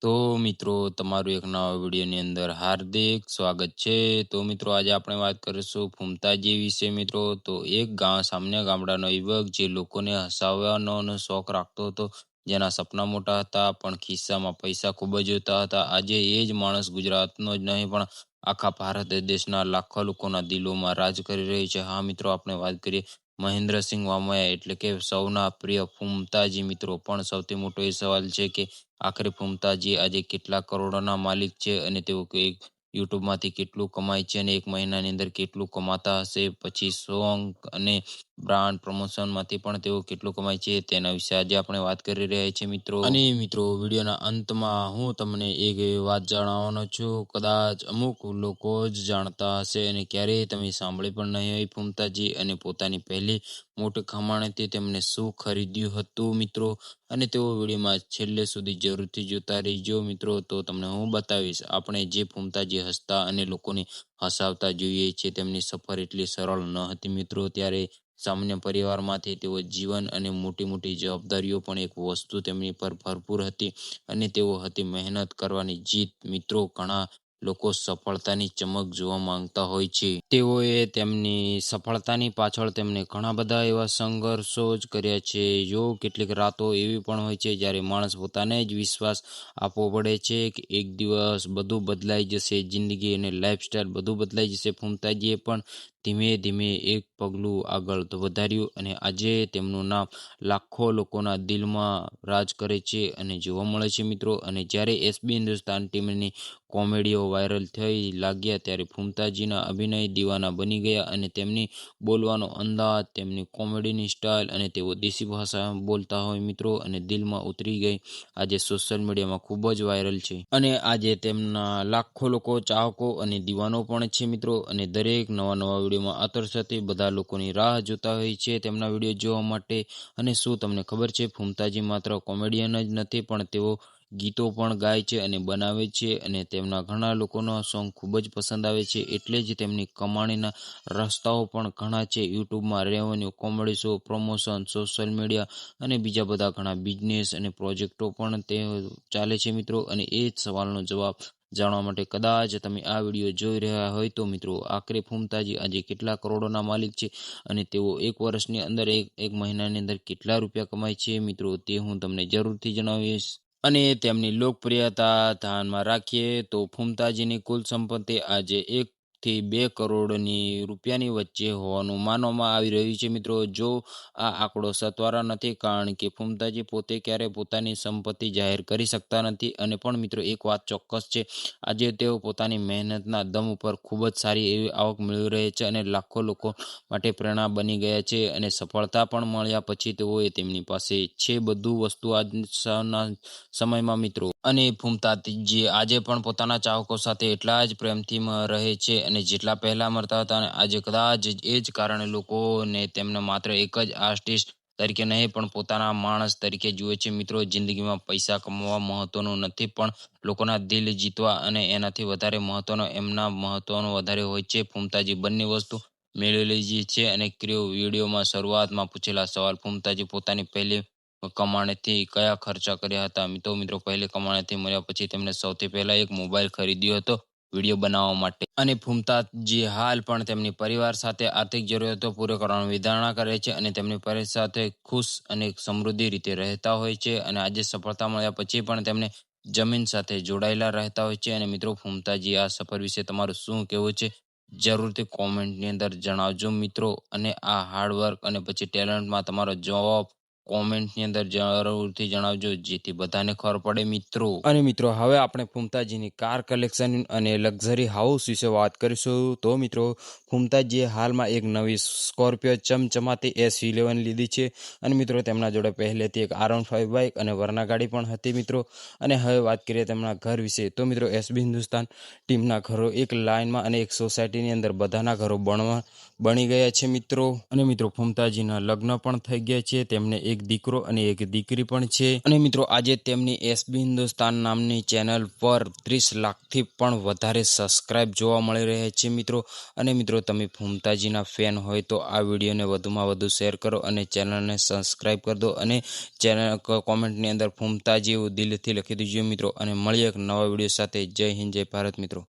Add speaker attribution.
Speaker 1: તો મિત્રો તમારું એક નવા વિડીયોની અંદર હાર્દિક સ્વાગત છે. તો મિત્રો આજે આપણે વાત કરીશું ફૂમતાજી વિશે મિત્રો. તો એક સામાન્ય ગામડાનો યુવક જે લોકોને હસાવવાનો શોખ રાખતો હતો, જેના સપના મોટા હતા પણ ખિસ્સામાં પૈસા ખૂબ જ ઓછા હતા. આજે એ જ માણસ ગુજરાતનો જ નહીં પણ આખા ભારત દેશના લાખો લોકોના દિલોમાં રાજ કરી રહી છે. હા મિત્રો, આપણે વાત કરીએ મહેન્દ્રસિંહ વામયા એટલે કે સૌના પ્રિય ફૂમતાજી મિત્રો. પણ સૌથી મોટો એ સવાલ છે કે આખરે ફૂમતાજી આજે કેટલા કરોડોના માલિક છે અને તેઓ એક યુટ્યુબમાંથી કેટલું કમાય છે અને એક મહિનાની અંદર કેટલું કમાતા હશે. પછી સોંગ અને બ્રાન્ડ પ્રમોશનમાંથી પણ તેઓ કેટલું કમાય છે તેના વિશે આજે આપણે વાત કરી રહ્યા છીએ મિત્રો. અને મિત્રો, વિડીયોના અંતમાં હું તમને એક વાત જણાવવાનો છું, કદાચ અમુક લોકો જ જાણતા હશે અને ક્યારેય તમે સાંભળી પણ નહીં હોય ફૂમતાજી અને પોતાની પહેલી મોટી કમાણીથી તેમને શું ખરીદ્યું હતું મિત્રો. અને તેઓ વિડીયોમાં છેલ્લે સુધી જરૂરથી જોતા રહીજો મિત્રો. તો તમને હું બતાવીશ આપણે જે ફૂમતાજી હસતા અને લોકોને હસાવતા જોઈએ છે તેમની સફર એટલી સરળ ન હતી મિત્રો. ત્યારે સામાન્ય પરિવારમાંથી તેઓ જીવન અને મોટી મોટી જવાબદારીઓ પણ એક વસ્તુ તેમની પર ભરપૂર હતી અને તેઓ હતી મહેનત કરવાની જીત મિત્રો. ઘણા લોકો સફળતાની ચમક જોવા માંગતા હોય છે. તેઓએ તેમની સફળતાની પાછળ તેમને ઘણા બધા એવા સંઘર્ષો જ કર્યા છે. જો કેટલીક રાતો એવી પણ હોય છે જ્યારે માણસ પોતાને જ વિશ્વાસ આપવો પડે છે કે એક દિવસ બધું બદલાઈ જશે, જિંદગી અને લાઈફસ્ટાઈલ બધું બદલાઈ જશે. ફૂમતાજીએ પણ ધીમે ધીમે એક પગલું આગળ વધાર્યું અને આજે તેમનું નામ લાખો લોકોના દિલમાં રાજ કરે છે અને જોવા મળે છે મિત્રો. અને જ્યારે એસબી હિન્દુસ્તાન ટીમની કોમેડીઓ વાયરલ થઈ લાગ્યા ત્યારે ફૂમતાજીના અભિનય દીવાના બની ગયા અને તેમની બોલવાનો અંદાજ, તેમની કોમેડીની સ્ટાઇલ અને તેઓ દેશી ભાષામાં બોલતા હોય મિત્રો અને દિલમાં ઉતરી ગઈ આજે સોશિયલ મીડિયામાં ખૂબ જ વાયરલ છે. અને આજે તેમના લાખો લોકો ચાહકો અને દીવાનો પણ છે મિત્રો. અને દરેક નવા વિડીયોમાં આતુરતાથી બધા લોકોની રાહ જોતા હોય છે તેમના વિડીયો જોવા માટે. અને શું તમને ખબર છે, ફૂમતાજી માત્ર કોમેડિયન જ નથી પણ તેઓ ગીતો પણ ગાય છે અને બનાવે છે અને તેમના ઘણા લોકોના સોંગ ખૂબ જ પસંદ આવે છે. એટલે જ તેમની કમાણીના રસ્તાઓ પણ ઘણા છે. યુટ્યુબમાં revenue, comedy show, promotion, social media અને બીજા બધા ઘણા બિઝનેસ અને પ્રોજેક્ટો પણ તે ચાલે છે મિત્રો. અને એ જ સવાલનો જવાબ જાણવા માટે કદાચ તમે આ વિડીયો જોઈ રહ્યા હોય તો મિત્રો, આખરે ફૂમતાજી આજે કેટલા કરોડોના માલિક છે અને તેઓ એક વર્ષની અંદર એક મહિનાની અંદર કેટલા રૂપિયા કમાય છે મિત્રો, તે હું તમને જરૂરથી જણાવીશ. અને તેમની લોકપ્રિયતા ધ્યાનમાં રાખીએ તો ફૂમતાજીની કુલ સંપત્તિ આજે 1 થી 2 કરોડની રૂપિયાની વચ્ચે હોવાનું માનવામાં આવી રહ્યું છે મિત્રો. જો આ આંકડો સત્વરા નથી કારણ કે ફૂમતાજી પોતે ક્યારે પોતાની સંપત્તિ જાહેર કરી શકતા નથી. અને પણ મિત્રો, એક વાત ચોક્કસ છે, આજે તેઓ પોતાની મહેનતના દમ ઉપર ખૂબ જ સારી એવી આવક મેળવી રહે છે અને લાખો લોકો માટે પ્રેરણા બની ગયા છે. અને સફળતા પણ મળ્યા પછી તેઓએ તેમની પાસે છે બધું વસ્તુ આજના સમયમાં મિત્રો. અને ફૂમતાજી આજે પણ પોતાના ચાહકો સાથે એટલા જ પ્રેમથી રહે છે અને જેટલા પહેલા મળતા હતા. અને આજે કદાચ એ જ કારણે લોકોને તેમને માત્ર એક જ આર્ટિસ્ટ તરીકે નહીં પણ પોતાના માણસ તરીકે જુએ છે મિત્રો. જિંદગીમાં પૈસા કમાવા મહત્વનું નથી પણ લોકોના દિલ જીતવા અને એનાથી વધારે મહત્વનો એમના મહત્વનો વધારે હોય છે. ફૂમતાજી બંને વસ્તુ મેળવેલી છે. અને ક્રિયો વિડીયોમાં શરૂઆતમાં પૂછેલા સવાલ, ફૂમતાજી પોતાની પહેલી કમાણીથી કયા ખર્ચા કર્યા હતા. તો મિત્રો, પહેલી કમાણીથી મળ્યા પછી તેમણે સૌથી પહેલા એક મોબાઈલ ખરીદ્યો હતો વિડીયો બનાવવા માટે. અને ફૂમતાજી હાલ પણ તેમની પરિવાર સાથે આર્થિક જરૂરિયાતો પૂરી કરવાની વિચારણા કરે છે અને તેમની પરિવાર સાથે ખુશ અને સમૃદ્ધિ રીતે રહેતા હોય છે. અને આજે સફળતા મળ્યા પછી પણ તેમને જમીન સાથે જોડાયેલા રહેતા હોય છે. અને મિત્રો, ફૂમતાજી આ સફર વિશે તમારું શું કહેવું છે જરૂરથી કોમેન્ટની અંદર જણાવજો મિત્રો. અને આ હાર્ડવર્ક અને પછી ટેલેન્ટમાં તમારો જવાબ કોમેન્ટની અંદર જરૂરથી જણાવજો જેથી બધાને ખબર પડે મિત્રો. અને મિત્રો, હવે આપણે ફૂમતાજીની કાર કલેક્શન અને લક્ઝરી હાઉસ વિશે વાત કરીશું. તો મિત્રો, ફૂમતાજીએ હાલમાં એક નવી સ્કોર્પિયો ચમચમાતી S11 લીધી છે. અને મિત્રો, તેમના જોડે પહેલેથી એક R15 બાઇક અને વરના ગાડી પણ હતી મિત્રો. અને હવે વાત કરીએ તેમના ઘર વિશે તો મિત્રો, એસબી હિન્દુસ્તાન ટીમના ઘરો એક લાઇનમાં અને એક સોસાયટીની અંદર બધાના ઘરો બની ગયા છે મિત્રો. અને મિત્રો, ફૂમતાજીના લગ્ન પણ થઈ ગયા છે. તેમને એક દીકરો અને એક દીકરી પણ છે અને મિત્રો આજે તેમની એસબી હિન્દુસ્તાન નામની ચેનલ પર 30 લાખથી પણ વધારે સબસ્ક્રાઇબ જોવા મળી રહ્યા છે મિત્રો. અને મિત્રો તમે ફૂમતાજીના ફેન હોય તો આ વિડીયોને વધુમાં વધુ શેર કરો અને ચેનલને સબસ્ક્રાઇબ કરી દો અને ચેનલ કોમેન્ટની અંદર ફૂમતાજી એવું દિલથી લખી દેજો મિત્રો. અને મળીએ એક નવા વિડીયો સાથે. જય હિન્દ, જય ભારત મિત્રો.